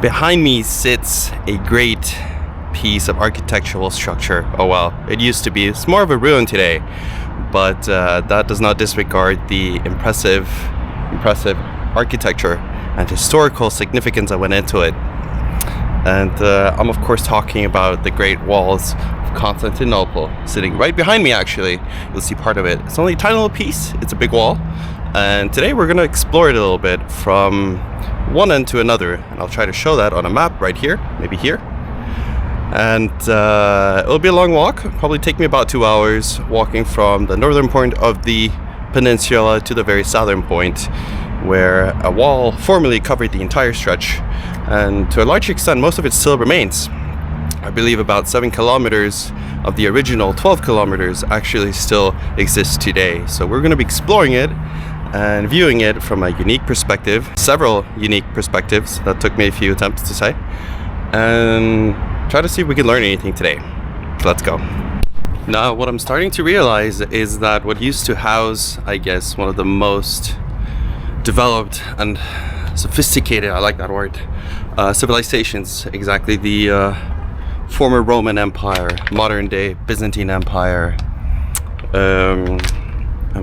Behind me sits a great piece of architectural structure. Oh well, it used to be. It's more of a ruin today, but that does not disregard the impressive architecture and historical significance that went into it. And I'm of course talking about the Great Walls of Constantinople, sitting right behind me actually. You'll see part of it. It's only a tiny little piece, it's a big wall. And today we're gonna explore it a little bit from one end to another. And I'll try to show that on a map right here, maybe here. And it'll be a long walk, probably take me about 2 hours walking from the northern point of the peninsula to the very southern point, where a wall formerly covered the entire stretch, and to a large extent most of it still remains. I believe about 7 kilometers of the original 12 kilometers actually still exist today. So we're going to be exploring it and viewing it from a unique perspective, several unique perspectives that took me a few attempts to say, and try to see if we can learn anything today. Let's go. Now what I'm starting to realize is that what used to house, I guess, one of the most developed and sophisticated, I like that word, civilizations, exactly, the former Roman Empire, modern day Byzantine Empire, and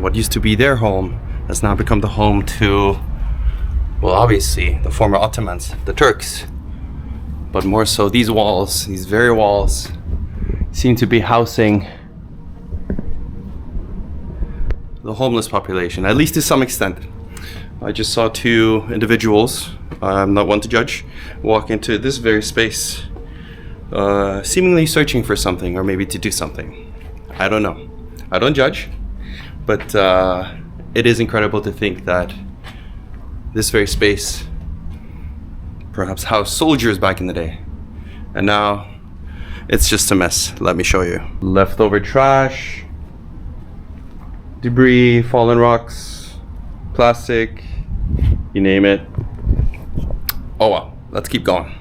what used to be their home has now become the home to, well, obviously the former Ottomans, the Turks, but more so these walls, these very walls, seem to be housing the homeless population, at least to some extent. I just saw 2 individuals, I'm not one to judge, walk into this very space, seemingly searching for something or maybe to do something. I don't know. I don't judge, but it is incredible to think that this very space perhaps housed soldiers back in the day, and now it's just a mess. Let me show you. Leftover trash, debris, fallen rocks, plastic, you name it. Oh well, let's keep going.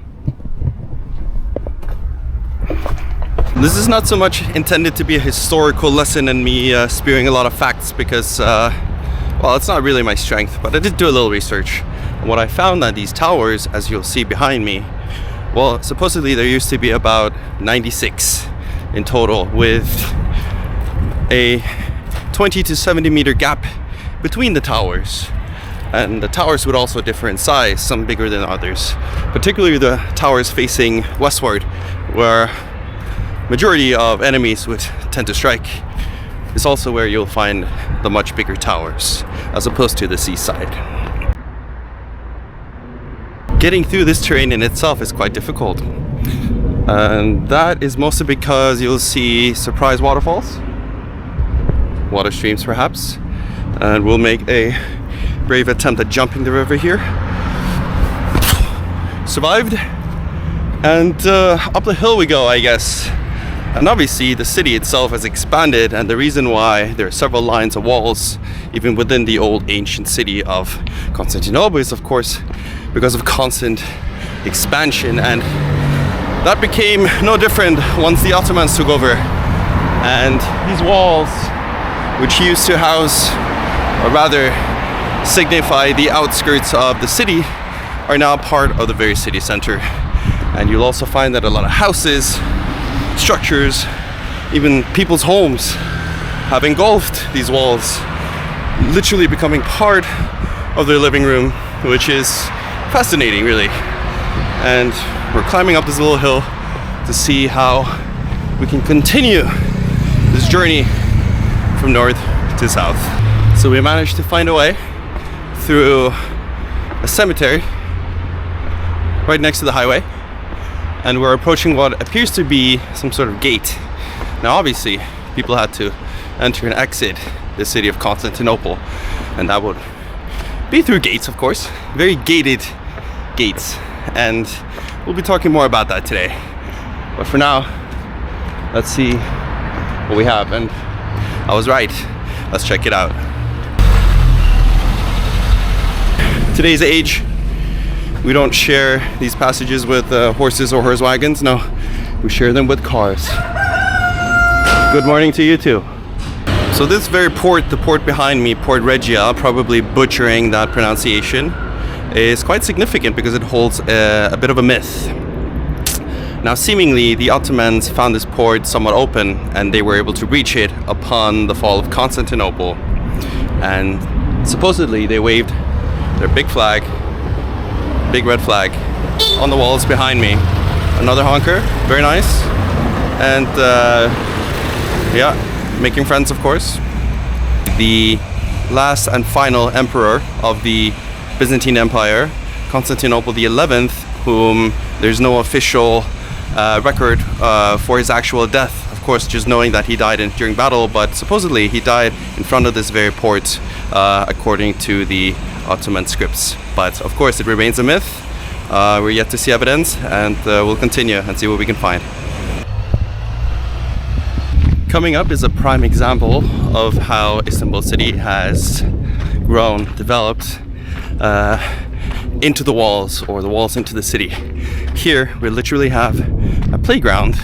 This is not so much intended to be a historical lesson and me spewing a lot of facts because, well, it's not really my strength, but I did do a little research. And what I found that these towers, as you'll see behind me, well, supposedly there used to be about 96 in total, with a 20 to 70 meter gap between the towers. And the towers would also differ in size, some bigger than others, particularly the towers facing westward, where majority of enemies would tend to strike. Is also where you'll find the much bigger towers, as opposed to the seaside. Getting through this terrain in itself is quite difficult, and that is mostly because you'll see surprise waterfalls, water streams perhaps, and we'll make a brave attempt at jumping the river here. Survived, and up the hill we go, I guess. And obviously the city itself has expanded, and the reason why there are several lines of walls even within the old ancient city of Constantinople is of course because of constant expansion, and that became no different once the Ottomans took over. And these walls, which used to house, or rather signify the outskirts of the city, are now part of the very city center. And you'll also find that a lot of houses, structures, even people's homes have engulfed these walls, literally becoming part of their living room, which is fascinating, really. And we're climbing up this little hill to see how we can continue this journey from north to south. So we managed to find a way through a cemetery right next to the highway, and we're approaching what appears to be some sort of gate. Now obviously people had to enter and exit the city of Constantinople, and that would be through gates, of course, very gated gates, and we'll be talking more about that today. But for now, let's see what we have. And I was right, let's check it out. Today's age, we don't share these passages with horses or horse wagons. No, we share them with cars. Good morning to you too. So this very port, the port behind me, Port Regia, probably butchering that pronunciation, is quite significant because it holds a bit of a myth. Now, seemingly, the Ottomans found this port somewhat open and they were able to reach it upon the fall of Constantinople. And supposedly they waved their big flag, big red flag, on the walls behind me. Another honker, very nice. And yeah, making friends, of course. The last and final emperor of the Byzantine Empire, Constantinople the 11th, whom there's no official record for his actual death. Of course, just knowing that he died during battle, but supposedly he died in front of this very port, according to the Ottoman scripts. But of course, it remains a myth. We're yet to see evidence, and we'll continue and see what we can find. Coming up is a prime example of how Istanbul city has grown, developed into the walls, or the walls into the city. Here we literally have a playground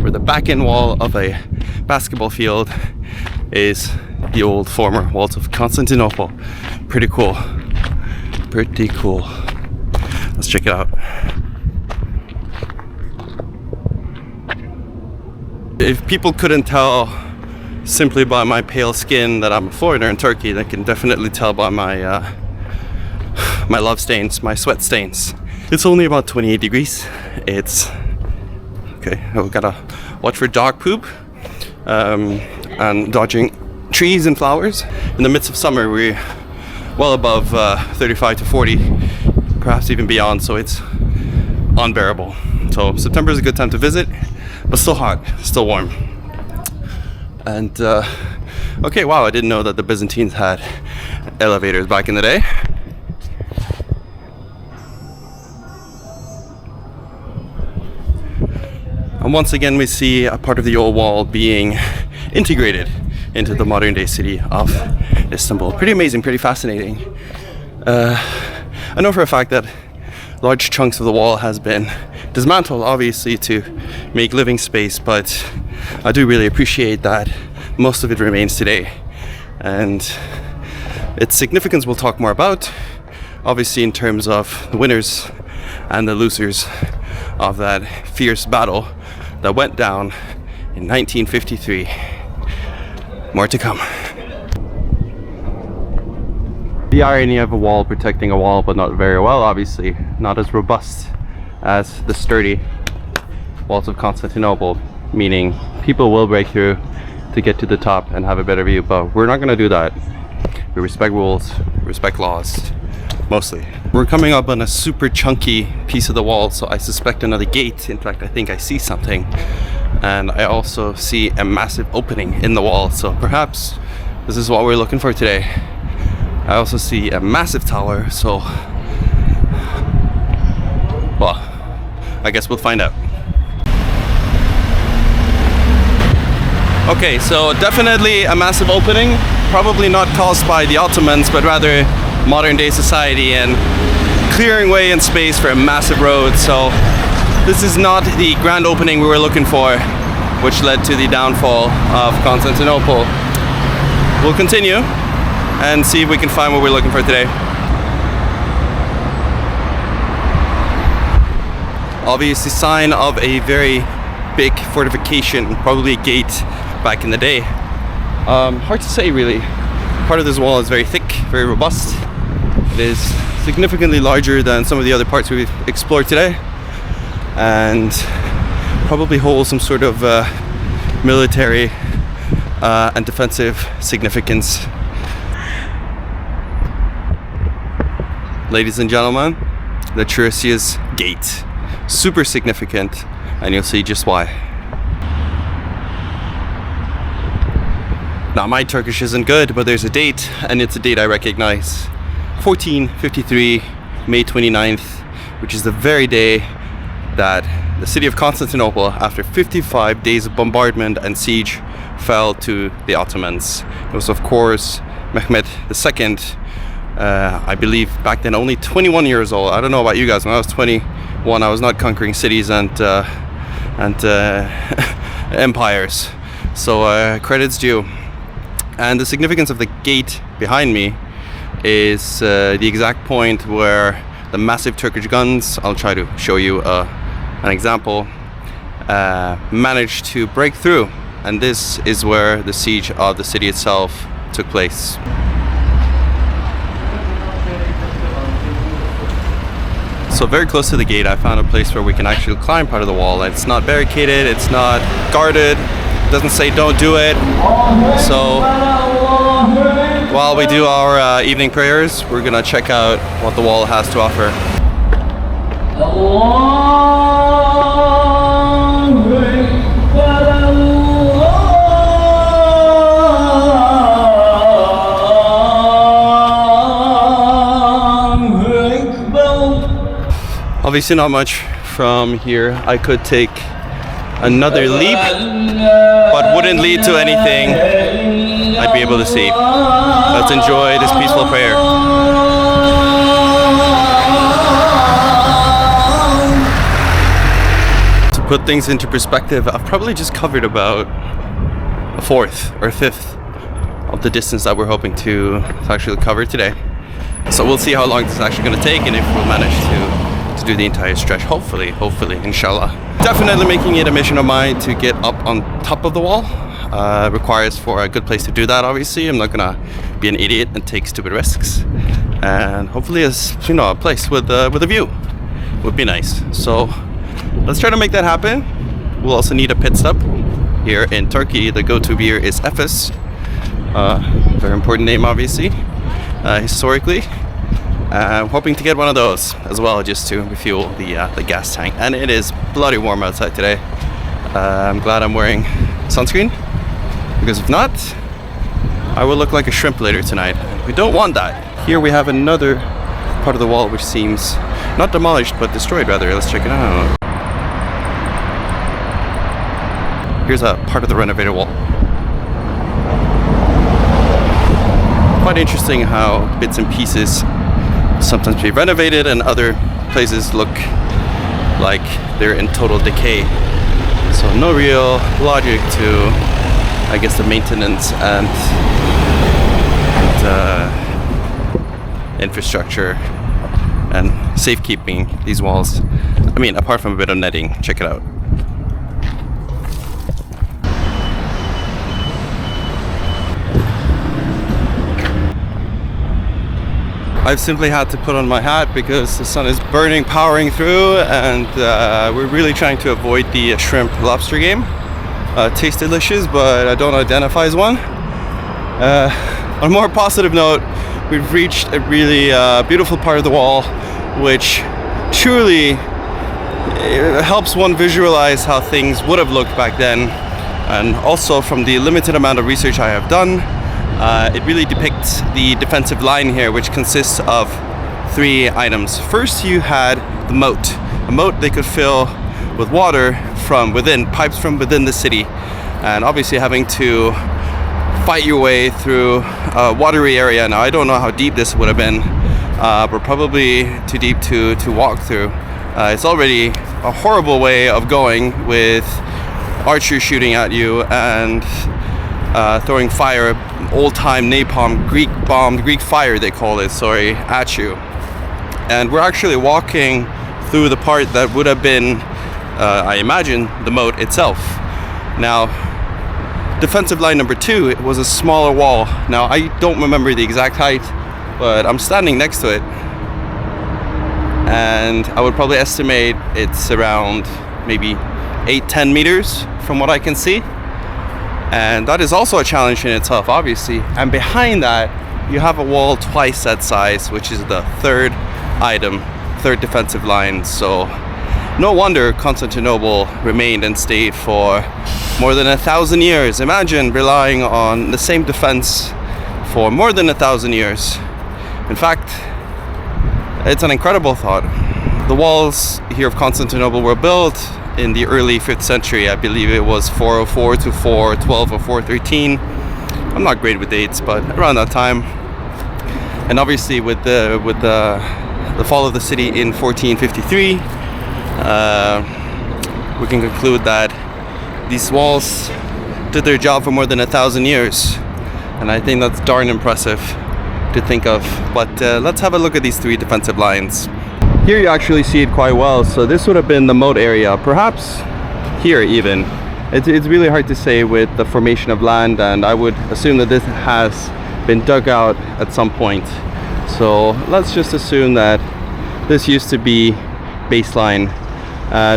where the back end wall of a basketball field is the old former walls of Constantinople. Pretty cool. Pretty cool. Let's check it out. If people couldn't tell simply by my pale skin that I'm a foreigner in Turkey, they can definitely tell by my my love stains, my sweat stains. It's only about 28 degrees. It's okay. We've gotta watch for dog poop and dodging trees and flowers. In the midst of summer, we're well above 35 to 40, perhaps even beyond. So it's unbearable. So September is a good time to visit, but still hot, still warm. And okay, wow, I didn't know that the Byzantines had elevators back in the day. And once again, we see a part of the old wall being integrated into the modern day city of Istanbul. Pretty amazing, pretty fascinating. I know for a fact that large chunks of the wall has been dismantled, obviously, to make living space, but I do really appreciate that most of it remains today. And its significance we'll talk more about, obviously, in terms of the winners and the losers of that fierce battle that went down in 1953. More to come. The irony of a wall protecting a wall, but not very well, obviously. Not as robust as the sturdy walls of Constantinople, meaning people will break through to get to the top and have a better view, but we're not going to do that. We respect rules, respect laws, mostly. We're coming up on a super chunky piece of the wall, so I suspect another gate. In fact, I think I see something. And I also see a massive opening in the wall, so perhaps this is what we're looking for today. I also see a massive tower, so well, I guess we'll find out. Okay, so definitely a massive opening, probably not caused by the Ottomans, but rather modern day society and clearing way and space for a massive road. So this is not the grand opening we were looking for, which led to the downfall of Constantinople. We'll continue and see if we can find what we're looking for today. Obviously, sign of a very big fortification, probably a gate back in the day. Hard to say, really. Part of this wall is very thick, very robust. It is significantly larger than some of the other parts we've explored today, and probably holds some sort of military and defensive significance. Ladies and gentlemen, the Tiresias Gate. Super significant, and you'll see just why. Now, my Turkish isn't good, but there's a date, and it's a date I recognize. 1453, May 29th, which is the very day that the city of Constantinople, after 55 days of bombardment and siege, fell to the Ottomans. It was, of course, Mehmet II, I believe back then only 21 years old. I don't know about you guys, when I was 21, I was not conquering cities and empires. So credits due. And the significance of the gate behind me is the exact point where the massive Turkish guns, I'll try to show you an example, managed to break through, and this is where the siege of the city itself took place. So very close to the gate I found a place where we can actually climb part of the wall. It's not barricaded, it's not guarded, it doesn't say don't do it. So while we do our evening prayers, we're gonna check out what the wall has to offer. Obviously not much from here. I could take another leap, but wouldn't lead to anything I'd be able to see. Let's enjoy this peaceful prayer. To put things into perspective, I've probably just covered about a fourth or a fifth of the distance that we're hoping to actually cover today. So we'll see how long this is actually going to take and if we'll manage to do the entire stretch. Hopefully, inshallah. Definitely making it a mission of mine to get up on top of the wall. Requires for a good place to do that, obviously. I'm not gonna be an idiot and take stupid risks. And hopefully it's, you know, a place with a view would be nice. So let's try to make that happen. We'll also need a pit stop here in Turkey. The go-to beer is Efes. Very important name, obviously, historically. I'm hoping to get one of those as well, just to refuel the gas tank. And it is bloody warm outside today. I'm glad I'm wearing sunscreen, because if not, I will look like a shrimp later tonight. We don't want that. Here we have another part of the wall which seems not demolished but destroyed rather. Let's check it out. Here's a part of the renovated wall. Quite interesting how bits and pieces sometimes be renovated and other places look like they're in total decay. So no real logic to, I guess, the maintenance and infrastructure and safekeeping these walls. I mean, apart from a bit of netting. Check it out. I've simply had to put on my hat because the sun is burning, powering through, and we're really trying to avoid the shrimp lobster game. Tastes delicious, but I don't identify as one. On a more positive note, we've reached a really beautiful part of the wall, which truly helps one visualize how things would have looked back then. And also, from the limited amount of research I have done, it really depicts the defensive line here, which consists of three items. First, you had the moat. A moat they could fill with water from within, pipes from within the city. And obviously having to fight your way through a watery area. Now, I don't know how deep this would have been, but probably too deep to walk through. It's already a horrible way of going with archers shooting at you and throwing fire, old-time napalm, Greek fire they call it, at you. And we're actually walking through the part that would have been, I imagine, the moat itself. Now, defensive line number 2, it was a smaller wall. Now, I don't remember the exact height, but I'm standing next to it. And I would probably estimate it's around maybe 8-10 meters from what I can see. And that is also a challenge in itself, obviously. And behind that, you have a wall twice that size, which is the third item, third defensive line. So no wonder Constantinople remained and stayed for more than 1,000 years. Imagine relying on the same defense for more than 1,000 years. In fact, it's an incredible thought. The walls here of Constantinople were built in the early 5th century. I believe it was 404 to 412 or 413. I'm not great with dates, but around that time. And obviously with the fall of the city in 1453, we can conclude that these walls did their job for more than 1,000 years. And I think that's darn impressive. to think of. But let's have a look at these three defensive lines. Here you actually see it quite well. So this would have been the moat area, perhaps here even. It's really hard to say with the formation of land, and I would assume that this has been dug out at some point. So let's just assume that this used to be baseline.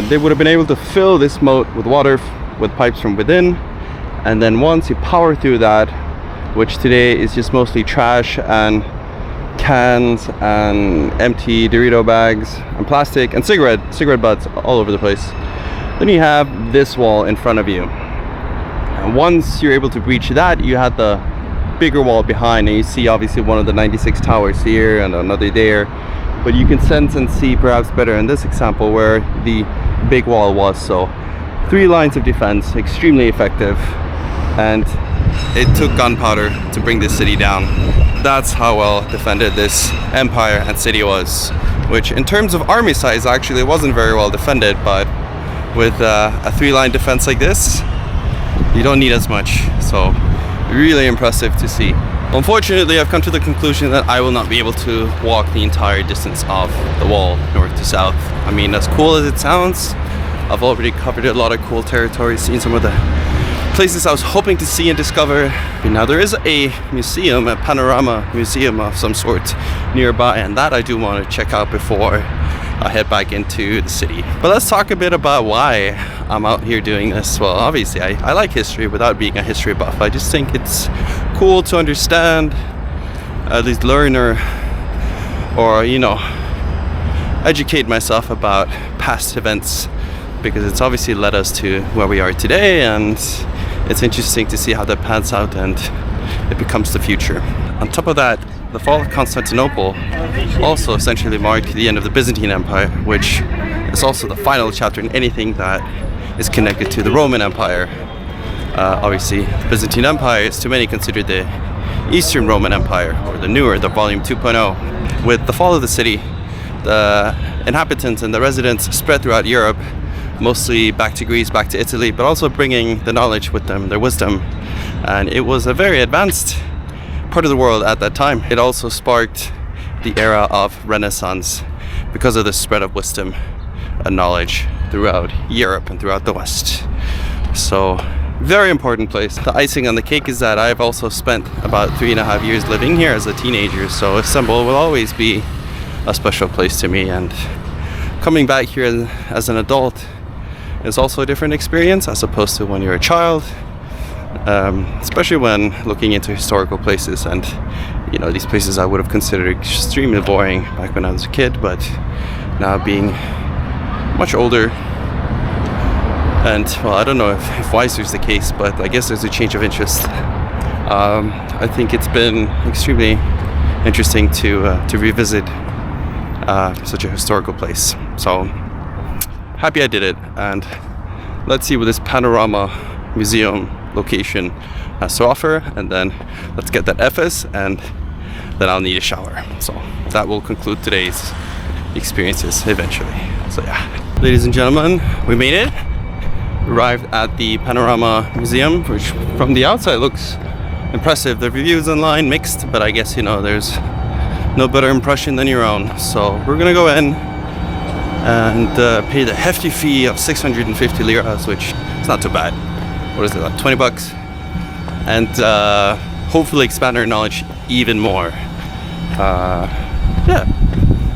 They would have been able to fill this moat with water with pipes from within, and then once you power through that, which today is just mostly trash and cans and empty Dorito bags and plastic and cigarette butts all over the place, then you have this wall in front of you. And once you're able to breach that, you had the bigger wall behind, and you see obviously one of the 96 towers here and another there, but you can sense and see perhaps better in this example where the big wall was. So 3 lines of defense, extremely effective, and it took gunpowder to bring this city down. That's how well defended this empire and city was, which in terms of army size actually wasn't very well defended, but with a 3-line defense like this, you don't need as much. So really impressive to see. Unfortunately, I've come to the conclusion that I will not be able to walk the entire distance of the wall north to south. I mean, as cool as it sounds, I've already covered a lot of cool territory, seen some of the places I was hoping to see and discover. Now there is a museum, a panorama museum of some sort nearby, and that I do want to check out before I head back into the city. But let's talk a bit about why I'm out here doing this. Well, obviously I like history without being a history buff. I just think it's cool to understand, at least learn or you know, educate myself about past events, because it's obviously led us to where we are today, and it's interesting to see how that pans out and it becomes the future. On top of that, the fall of Constantinople also essentially marked the end of the Byzantine Empire, which is also the final chapter in anything that is connected to the Roman Empire. Obviously, the Byzantine Empire is to many considered the Eastern Roman Empire, or the volume 2.0. With the fall of the city, the inhabitants and the residents spread throughout Europe, mostly back to Greece, back to Italy, but also bringing the knowledge with them, their wisdom. And it was a very advanced part of the world at that time. It also sparked the era of Renaissance because of the spread of wisdom and knowledge throughout Europe and throughout the West. So, very important place. The icing on the cake is that I've also spent about 3.5 years living here as a teenager, so Istanbul will always be a special place to me, and coming back here as an adult is also a different experience as opposed to when you're a child, especially when looking into historical places. And you know, these places I would have considered extremely boring back when I was a kid, but now being much older, and well, I don't know if wiser is the case, but I guess there's a change of interest. I think it's been extremely interesting to revisit such a historical place. So happy I did it, and let's see what this panorama museum location has to offer, and then let's get that FS, and then I'll need a shower. So that will conclude today's experiences eventually. So yeah, ladies and gentlemen, we made it. Arrived at the panorama museum, which from the outside looks impressive. The reviews online mixed, but I guess, you know, there's no better impression than your own. So we're gonna go in and pay the hefty fee of 650 liras, which is not too bad. What is it, like 20 bucks? And hopefully expand our knowledge even more. Yeah,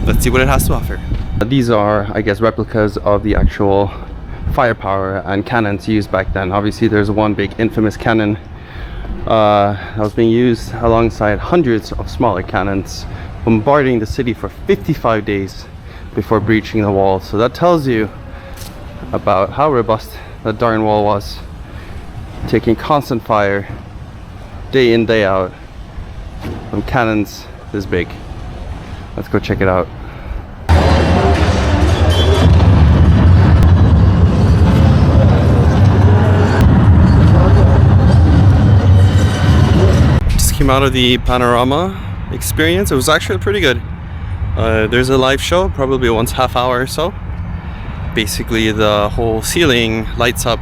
let's see what it has to offer. These are, I guess, replicas of the actual firepower and cannons used back then. Obviously there's one big infamous cannon that was being used alongside hundreds of smaller cannons, bombarding the city for 55 days before breaching the wall. So that tells you about how robust that darn wall was, taking constant fire day in, day out from cannons this big. Let's go check it out. Just came out of the panorama experience. It was actually pretty good. There's a live show, probably once half hour or so. Basically the whole ceiling lights up.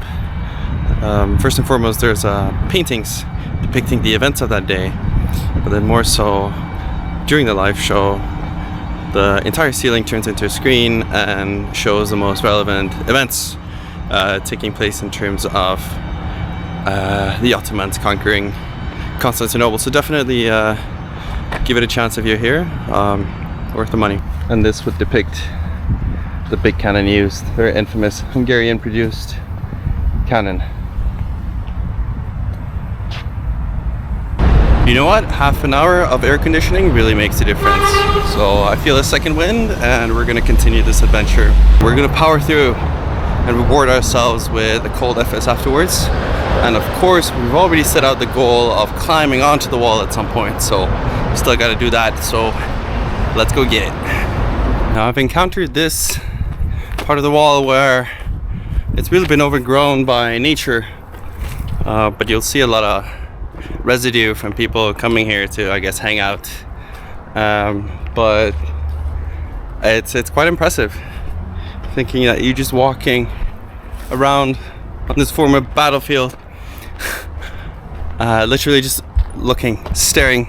First and foremost, there's paintings depicting the events of that day, but then more so during the live show, the entire ceiling turns into a screen and shows the most relevant events taking place in terms of the Ottomans conquering Constantinople. So definitely give it a chance if you're here. Worth the money. And this would depict the big cannon used, very infamous Hungarian produced cannon. You know what? Half an hour of air conditioning really makes a difference. So I feel a second wind and we're gonna continue this adventure. We're gonna power through and reward ourselves with a cold FS afterwards. And of course, we've already set out the goal of climbing onto the wall at some point. So we still gotta do that. So let's go get it. Now I've encountered this part of the wall where it's really been overgrown by nature. But you'll see a lot of residue from people coming here to, I guess, hang out, but it's quite impressive thinking that you're just walking around on this former battlefield, literally just staring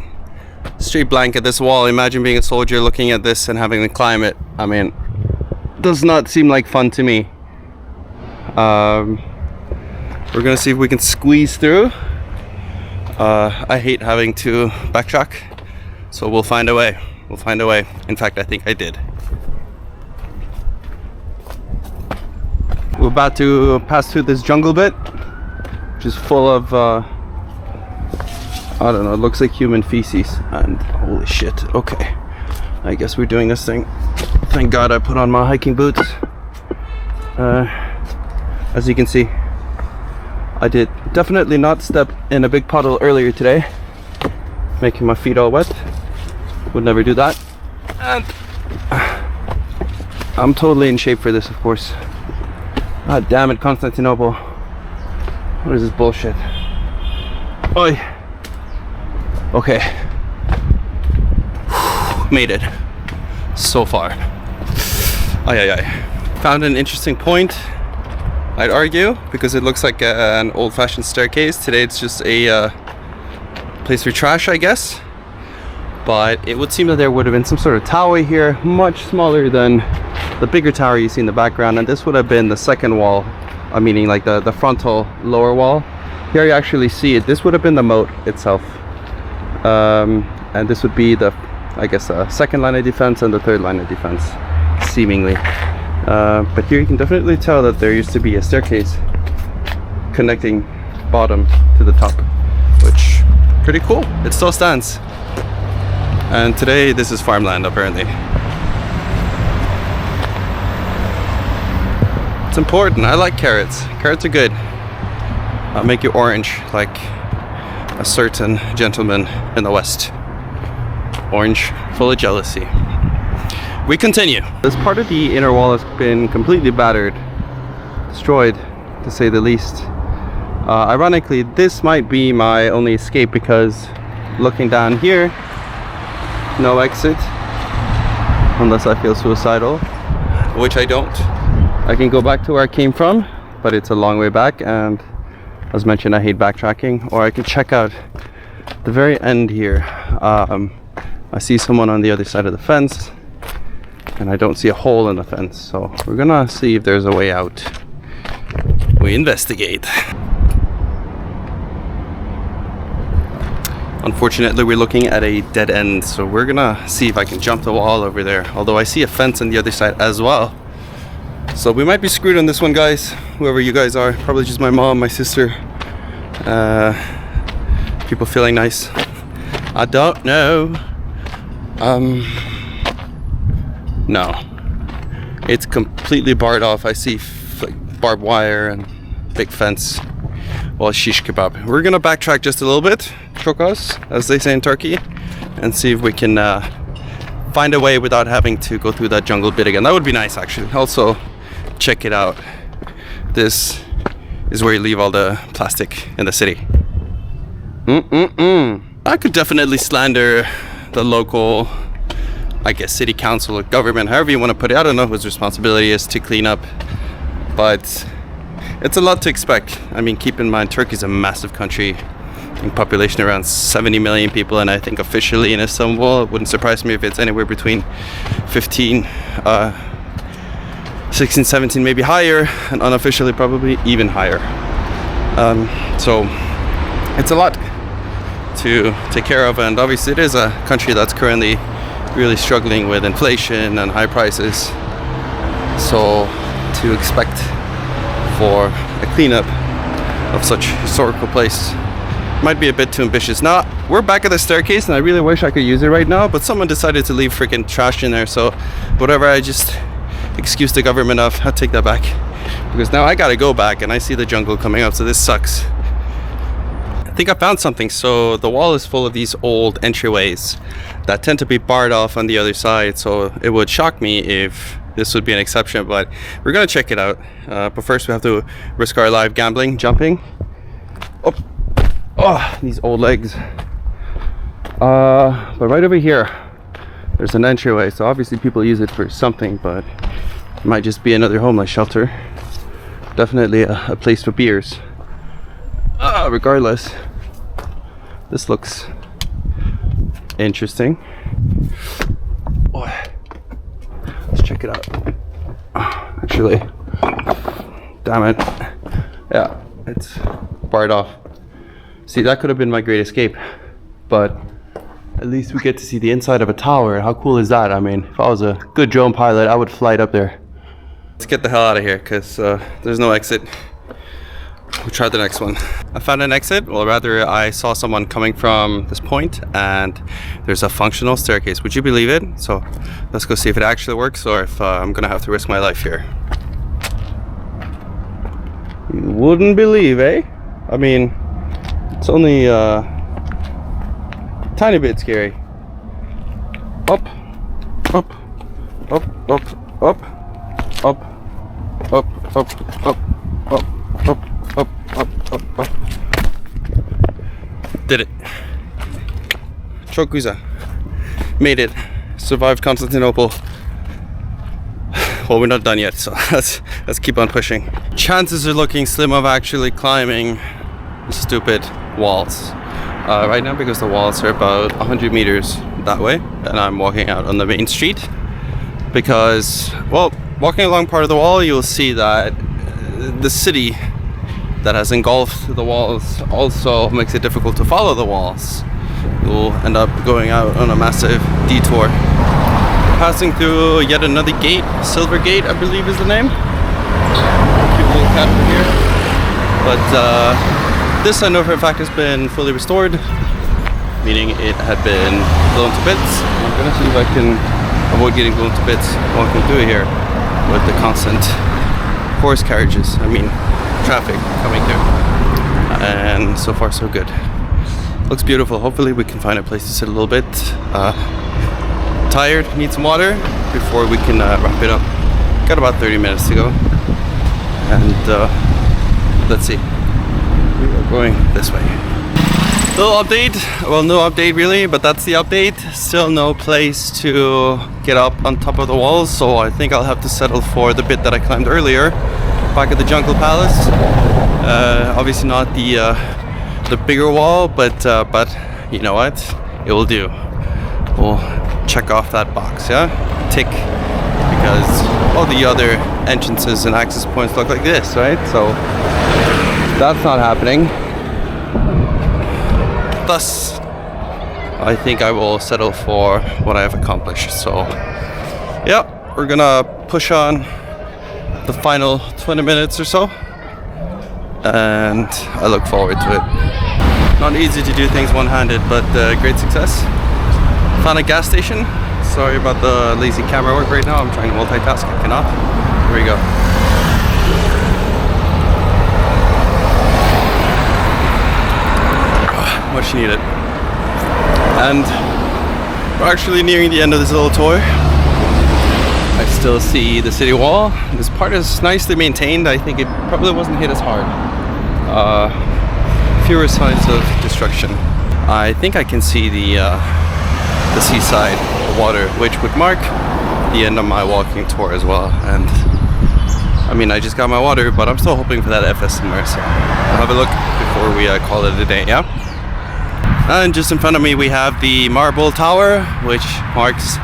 straight blank at this wall. Imagine being a soldier looking at this and having to climb it. I mean, does not seem like fun to me. We're gonna see if we can squeeze through. I hate having to backtrack, so we'll find a way. We'll find a way. In fact, I think I did. We're about to pass through this jungle bit, which is full of, I don't know, it looks like human feces. And holy shit, okay. I guess we're doing this thing. Thank God I put on my hiking boots. As you can see, I did definitely not step in a big puddle earlier today, making my feet all wet. Would never do that. And I'm totally in shape for this, of course. God damn it, Constantinople. What is this bullshit? Oi. Okay. Made it. So far. Ay, ay, ay. Found an interesting point, I'd argue, because it looks like an old-fashioned staircase. Today it's just a place for trash, I guess. But it would seem that there would have been some sort of tower here, much smaller than the bigger tower you see in the background. And this would have been the second wall, meaning like the frontal lower wall. Here you actually see it. This would have been the moat itself. And this would be the, I guess, second line of defense and the third line of defense, seemingly. But here you can definitely tell that there used to be a staircase connecting bottom to the top, which pretty cool. It still stands. And today this is farmland, apparently. It's important. I like carrots. Carrots are good. I'll make you orange like a certain gentleman in the West. Orange, full of jealousy. We continue. This part of the inner wall has been completely battered, destroyed, to say the least. Ironically, this might be my only escape, because looking down here, no exit, unless I feel suicidal, which I don't. I can go back to where I came from, but it's a long way back, and as mentioned, I hate backtracking. Or I can check out the very end here. I see someone on the other side of the fence, and I don't see a hole in the fence, so we're gonna see if there's a way out. We investigate. Unfortunately, we're looking at a dead end, so we're gonna see if I can jump the wall over there, although I see a fence on the other side as well. So we might be screwed on this one, guys, whoever you guys are. Probably just my mom, my sister, people feeling nice. I don't know. No, it's completely barred off. I see like barbed wire and big fence. Well, shish kebab. We're gonna backtrack just a little bit, chokos, as they say in Turkey, and see if we can find a way without having to go through that jungle bit again. That would be nice, actually. Also, check it out. This is where you leave all the plastic in the city. I could definitely slander the local, I guess, city council or government, however you want to put it. I don't know whose responsibility it is to clean up, but it's a lot to expect. I mean, keep in mind, Turkey's a massive country. think population around 70 million people, and I think officially in Istanbul, it wouldn't surprise me if it's anywhere between 15, 16, 17, maybe higher, and unofficially probably even higher. So it's a lot to take care of, and obviously it is a country that's currently really struggling with inflation and high prices. So to expect for a cleanup of such historical place might be a bit too ambitious. Now we're back at the staircase, and I really wish I could use it right now, but someone decided to leave freaking trash in there, so whatever I just excused the government of, I'll take that back, because now I gotta go back and I see the jungle coming up, so this sucks. I think I found something. So the wall is full of these old entryways that tend to be barred off on the other side, so it would shock me if this would be an exception, but we're gonna check it out. But first we have to risk our life gambling, jumping. Oh, these old legs. But right over here, there's an entryway, so obviously people use it for something, but it might just be another homeless shelter. Definitely a place for beers. Regardless, this looks interesting. Oh, let's check it out. Actually, damn it. Yeah, it's barred off. See, that could have been my great escape, but at least we get to see the inside of a tower. How cool is that? I mean, if I was a good drone pilot, I would fly it up there. Let's get the hell out of here, because there's no exit. We'll try the next one. I found an exit, well rather I saw someone coming from this point, and there's a functional staircase. Would you believe it? So let's go see if it actually works, or if I'm gonna have to risk my life here. You wouldn't believe, eh? I mean, it's only a tiny bit scary. Up, up, up, up, up, up, up, up, up, up, up, up, up, up. Did it. Çok güzel. Made it. Survived Constantinople. Well, we're not done yet, so let's keep on pushing. Chances are looking slim of actually climbing the stupid walls right now, because the walls are about 100 meters that way, and I'm walking out on the main street. Because, well, walking along part of the wall, you'll see that the city that has engulfed the walls also makes it difficult to follow the walls. You'll end up going out on a massive detour, passing through yet another gate. Silver Gate, I believe, is the name. Cute little cat here. But this I know for a fact has been fully restored, meaning it had been blown to bits. I'm gonna see if I can avoid getting blown to bits walking through here with the constant horse carriages, traffic coming through. And so far so good. Looks beautiful. Hopefully we can find a place to sit a little bit. Tired, need some water before we can wrap it up. Got about 30 minutes to go. And let's see. We are going this way. Little update. Well, no update really, but that's the update. Still no place to get up on top of the walls, so I think I'll have to settle for the bit that I climbed earlier, back at the Jungle Palace. Obviously not the bigger wall, but you know what? It will do. We'll check off that box, yeah? Tick. Because all the other entrances and access points look like this, right? So that's not happening. Thus, I think I will settle for what I have accomplished. So, yeah, we're gonna push on the final 20 minutes or so, and I look forward to it. Not easy to do things one-handed, but great success. Found a gas station. Sorry about the lazy camera work right now. I'm trying to multitask. I cannot. Here we go. Much needed. And we're actually nearing the end of this little tour. I still see the city wall. This part is nicely maintained. I think it probably wasn't hit as hard. Fewer signs of destruction. I think I can see the seaside water, which would mark the end of my walking tour as well. And I just got my water, but I'm still hoping for that FS somewhere. So we'll have a look before we call it a day. Yeah. And just in front of me we have the Marble Tower, which marks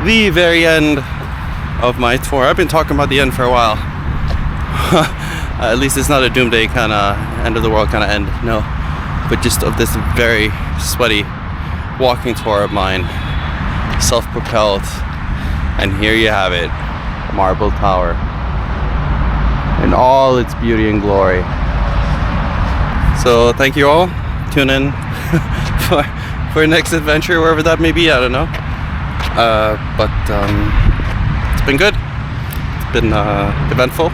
the very end of my tour. I've been talking about the end for a while. At least it's not a doomsday kind of end of the world kind of end, no. But just of this very sweaty walking tour of mine, self-propelled. And here you have it, Marble Tower, in all its beauty and glory. So thank you all. Tune in for next adventure, wherever that may be. I don't know. But it's been good. It's been eventful.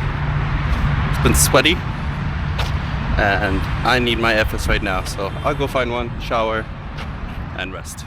It's been sweaty. And I need my FS right now. So I'll go find one, shower, and rest.